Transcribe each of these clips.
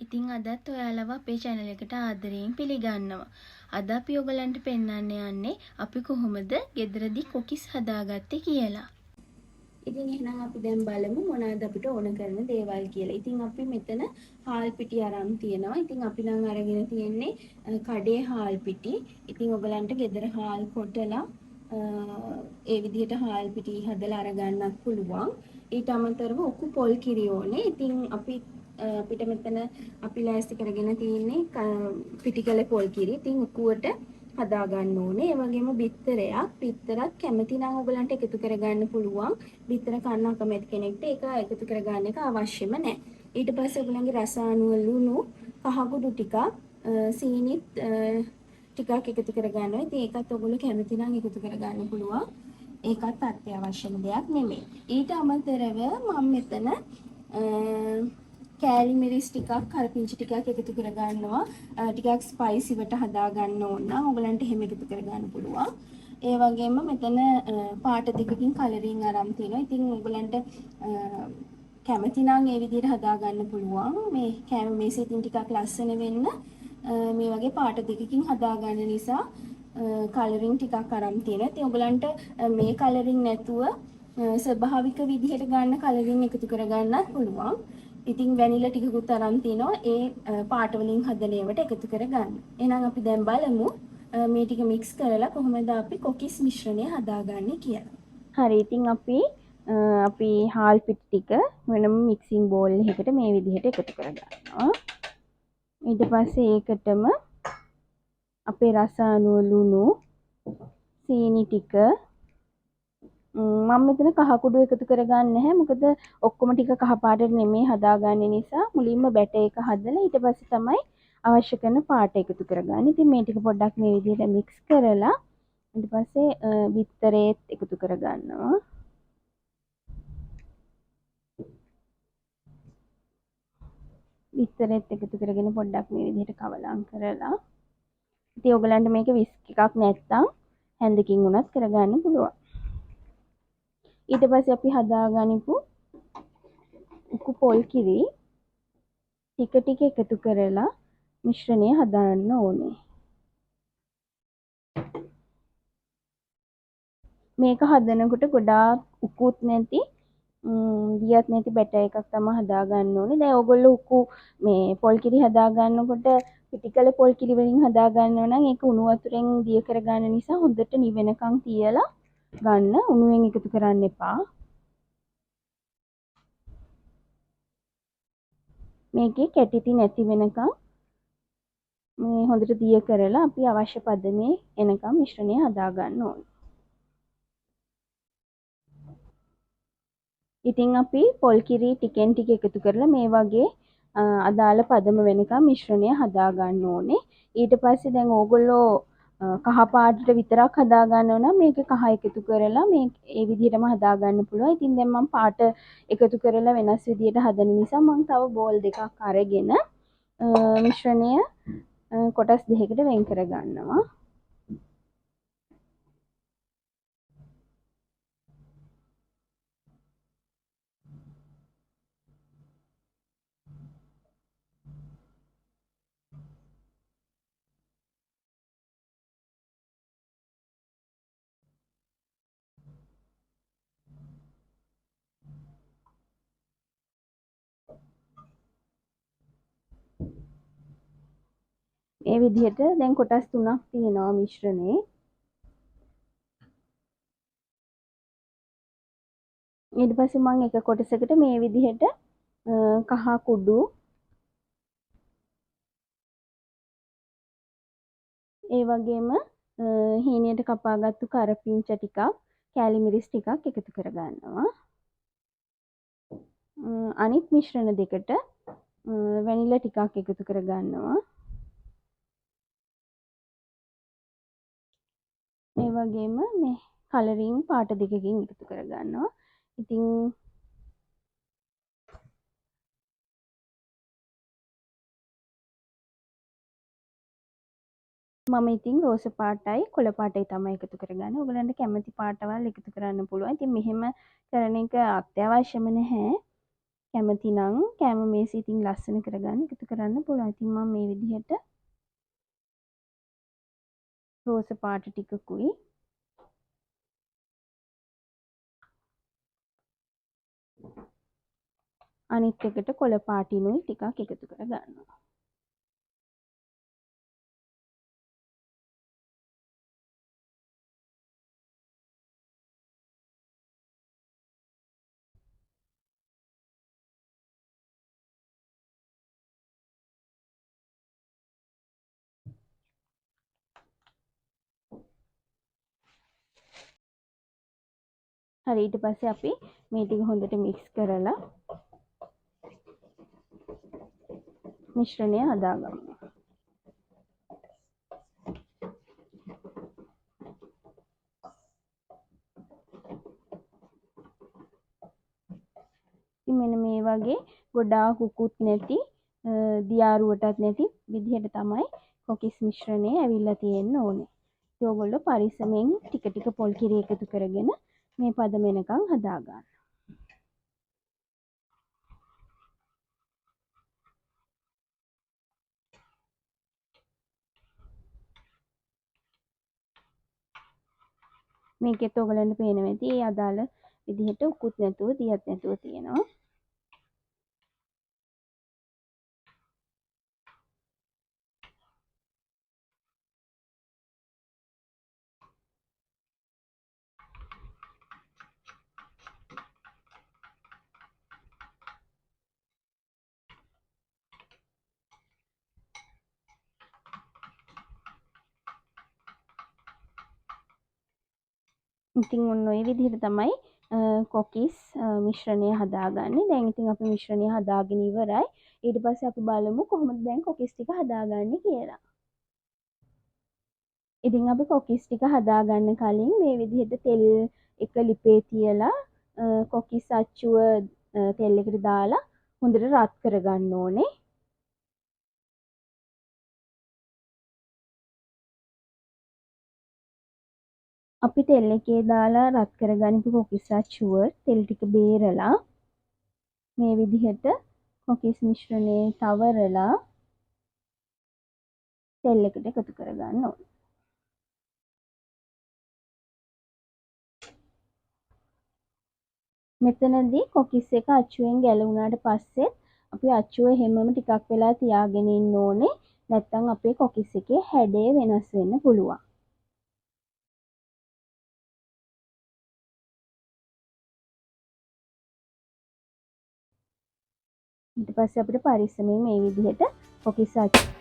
ඉතින් අදත් ඔයාලව අපේ channel එකට ආදරයෙන් පිළිගන්නවා. අද අපි ඔයගලන්ට පෙන්වන්න යන්නේ අපි කොහොමද ගෙදරදී කොකිස් හදාගත්තේ කියලා. ඉතින් එහෙනම් අපි දැන් බලමු මොනවද අපිට ඕන කරන දේවල් කියලා. ඉතින් අපි මෙතන හාල් පිටි අරන් තියෙනවා. ඉතින් අපි නම් අරගෙන තියෙන්නේ කඩේ හාල් පිටි. ඉතින් ඔයගලන්ට ගෙදර හාල් කොටලා ඒ විදිහට හාල් පිටි හදලා අරගන්නත් පුළුවන්. ඊට අමතරව උකු පොල් කිරි ඕනේ. ඉතින් අපිට මෙතන අපි ලෑස්ති කරගෙන තියෙන්නේ පිටිකල පොල් කිරි. ඉතින් උකුවට හදා ගන්න ඕනේ. ඒ වගේම බිත්තරයක්. බිත්තරත් කැමති නම් ඔයගලන්ට එකතු කරගන්න පුළුවන්. බිත්තර කන්න අකමැති කෙනෙක්ට ඒක එකතු කරගන්න එක අවශ්‍යම නැහැ. ඊට පස්සේ ඔයගලන්ගේ රස අනුව ලුණු, කහකුඩු ටිකක්, සීනිත් ටිකක් එකතු කරගන්නවා. ඉතින් ඒකත් ඔයගොල්ලෝ කැමති නම් එකතු කරගන්න පුළුවන්. ඒකත් අත්‍යවශ්‍යම දෙයක් නෙමෙයි. ඊට අමතරව මම මෙතන කෑලි මිරිස් ටිකක් කරපිංචි ටිකක් එකතු කරගන්නවා. ටිකක් ස්පයිසිවට හදා ගන්න ඕන නම් ඔයගලන්ට එහෙම එකතු කරගන්න පුළුවන්. ඒ වගේම මෙතන පාට දෙකකින් කලරින් අරන් තිනවා. ඉතින් ඔයගලන්ට කැමති නම් ඒ විදිහට හදා ගන්න පුළුවන්. මේ කැම මේසෙ ඉතින් ටිකක් ලස්සන වෙන්න මේ වගේ පාට දෙකකින් හදා ගන්න නිසා කලරින් ටිකක් අරන් තියෙනවා. ඉතින් ඔයගලන්ට මේ කලරින් නැතුව ස්වභාවික විදිහට ගන්න කලරින් එකතු කරගන්නත් පුළුවන්. ඉතින් වැනිලා ටිකකුත් අරන් තිනවා ඒ පාට වලින් හදන ඒවාට එකතු කරගන්න. එහෙනම් අපි දැන් බලමු මේ ටික මික්ස් කරලා කොහොමද අපි කොකිස් මිශ්‍රණය හදාගන්නේ කියලා. හරි ඉතින් අපි හාල් පිටි ටික වෙනම මික්සිං බෝල් එකකට මේ විදිහට එකතු කරගන්නවා. ඊට පස්සේ ඒකටම අපේ රස අනුව ලුණු, සීනි ටික මම මෙතන කහ කුඩු එකතු කරගන්නේ නැහැ. මොකද ඔක්කොම ටික කහ පාටට නෙමෙයි හදාගන්නේ නිසා මුලින්ම බැටර් එක හදලා ඊට පස්සේ තමයි අවශ්‍ය කරන පාට එකතු කරගන්නේ. ඉතින් මේ ටික පොඩ්ඩක් මේ විදිහට මික්ස් කරලා ඊට පස්සේ බිත්තරේත් එකතු කරගන්නවා. බිත්තරේත් එකතු කරගෙන පොඩ්ඩක් මේ විදිහට කවලම් කරලා ඉතින් ඔයගලන්ට මේක විස්ක් එකක් නැත්තම් හැන්දකින් උනත් කරගන්න පුළුවන්. ඊට පස්සේ අපි හදාගනිපු උකු පොල් කිරි ටික ටික එකතු කරලා මිශ්‍රණය හදාගන්න ඕනේ. මේක හදනකොට ගොඩාක් උකුත් නැති දියත් නැති බැටර් එකක් තමයි හදාගන්න ඕනේ. දැන් ඔයගොල්ලෝ උකු මේ පොල් කිරි හදාගන්නකොට පිටිකල පොල් කිරි වලින් හදාගන්නවා නම් ඒක උණු වතුරෙන් දිය කරගන්න නිසා හොඳට නිවෙනකන් තියලා ගන්න. උණුවෙන් එකතු කරන්න එපා. මේකේ කැටිති නැති වෙනකන් මේ හොඳට දිය කරලා අපි අවශ්‍ය පදමේ එනකම් මිශ්‍රණය හදාගන්න ඕනේ. ඉතින් අපි පොල් කිරි ටිකෙන් ටික එකතු කරලා මේ වගේ අදාළ පදම වෙනකම් මිශ්‍රණය හදාගන්න ඕනේ. ඊට පස්සේ දැන් ඕගොල්ලෝ කහ පාටට විතරක් හදාගන්නව නම් මේක කහ එකතු කරලා මේ ඒ විදිහටම හදාගන්න පුළුවන්. ඉතින් දැන් මම පාට එකතු කරලා වෙනස් විදිහට හදන නිසා මම තව බෝල් දෙකක් අරගෙන මිශ්‍රණය කොටස් දෙකකට වෙන් කර ගන්නවා. මේ විදිහට දැන් කොටස් තුනක් තියෙනවා මිශ්‍රණේ. ඊට පස්සේ මම එක කොටසකට මේ විදිහට කහ කුඩු ඒ වගේම හීනයට කපාගත්තු කරපිංච ටිකක් කෑලි මිරිස් ටිකක් එකතු කරගන්නවා. අනිත් මිශ්‍රණ දෙකට වැනිලා ටිකක් එකතු කරගන්නවා. ඒ වගේම මේ කලරින් පාට දෙකකින් එකතු කරගන්නවා. ඉතින් මම ඉතින් රෝස පාටයි කොළ පාටයි තමයි එකතු කරගන්නේ. ඔයගලන්ට කැමති පාටවල් එකතු කරන්න පුළුවන්. ඉතින් මෙහෙම කරන එක අත්‍යවශ්‍යම නැහැ. කැමති නම් කැම මේස ඉතින් ලස්සන කරගන්න එකතු කරන්න පුළුවන්. ඉතින් මම මේ විදිහට රෝස පාට ටිකකුයි අනිත් එකට කොළ පාටිනුයි ටිකක් එකතු කරගන්නවා. හරි ඊට පස්සේ අපි මේ ටික හොඳට මික්ස් කරලා මිශ්‍රණය හදාගමු. ඉතින් මෙන්න මේ වගේ ගොඩාක් උකුත් නැති දියාරුවටත් නැති විදිහට තමයි කොකිස් මිශ්‍රණය ඇවිල්ලා තියෙන්න ඕනේ. ඉතින් ඔයගොල්ලෝ පරිස්සමෙන් ටික ටික පොල් කිරි එකතු කරගෙන මේ පදම එනකන් හදාගන්න. මේකෙත් ඔයගලන්ට පේනවා ඇති ඒ අදාළ විදිහට උකුත් නැතුව දියත් නැතුව තියෙනවා. ඉතින් ඔන්න ඔය විදිහට තමයි කොකිස් මිශ්‍රණය හදාගන්නේ. දැන් ඉතින් අපි මිශ්‍රණය හදාගෙන ඉවරයි. ඊට පස්සේ අපි බලමු කොහොමද දැන් කොකිස් ටික හදාගන්නේ කියලා. ඉතින් අපි කොකිස් ටික හදාගන්න කලින් මේ විදිහට තෙල් එක ලිපේ තියලා කොකිස් අච්චුව තෙල් එකට දාලා හොඳට රත් කරගන්න ඕනේ. අපි තෙල් එකේ දාලා රත් කරගනිපු කොකිස් අච්චුව තෙල් ටික බේරලා මේ විදිහට කොකිස් මිශ්‍රණය තවරලා තෙල් එකට එකතු කරගන්න ඕනේ. මෙතනදී කොකිස් එක අච්චුවෙන් ගැලවුණාට පස්සේ අපි අච්චුව හැමම ටිකක් වෙලා තියාගෙන ඉන්න ඕනේ. නැත්නම් අපේ කොකිස් එකේ හැඩය වෙනස් වෙන්න පුළුවන්. ඊට පස්සේ අපිට පරිස්සමෙන් මේ විදිහට kokis අච්චුව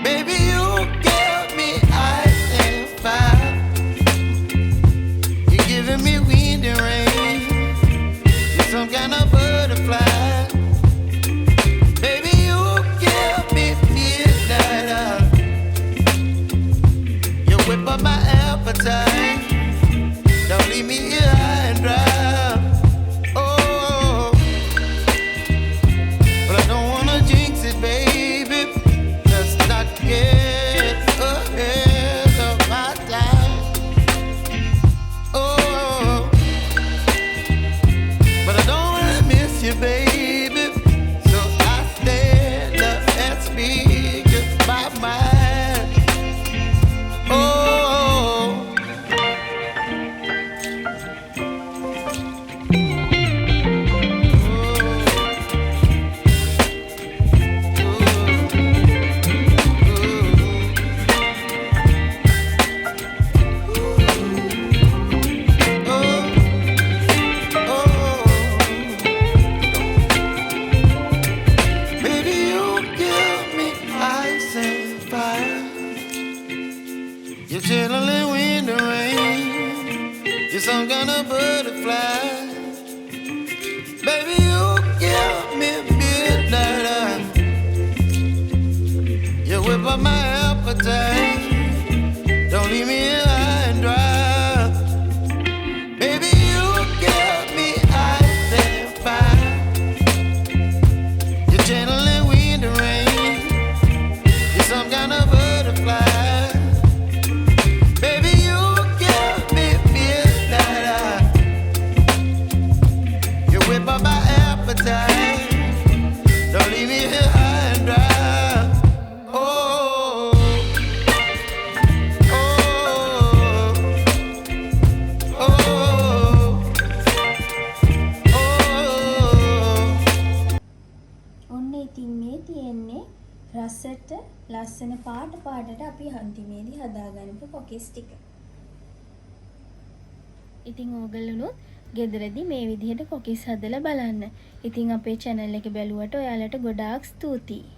Baby, you give me ice and fire. You're chilling in the rain. You're some kind of butterfly. Baby, you give me midnight. You whip up my appetite. Don't leave me here high and dry. Baby, you give me ice and fire. You're channeling wind and rain. You're some kind of butterfly. Baby, you give me midnight. You whip up my appetite. Don't leave me here high and dry. Oh, oh, oh, oh. ඔන්න ඉතින් මේ තියෙන්නේ රසට ලස්සන පාටට අපි අන්තිමේදී හදාගන්නපු කොකිස් ටික. ඉතින් ඕගොල්ලෝ ගෙදරදී මේ විදිහට කොකිස් හදලා බලන්න. ඉතින් අපේ channel එක බැලුවට ඔයාලට ගොඩාක් ස්තුතියි.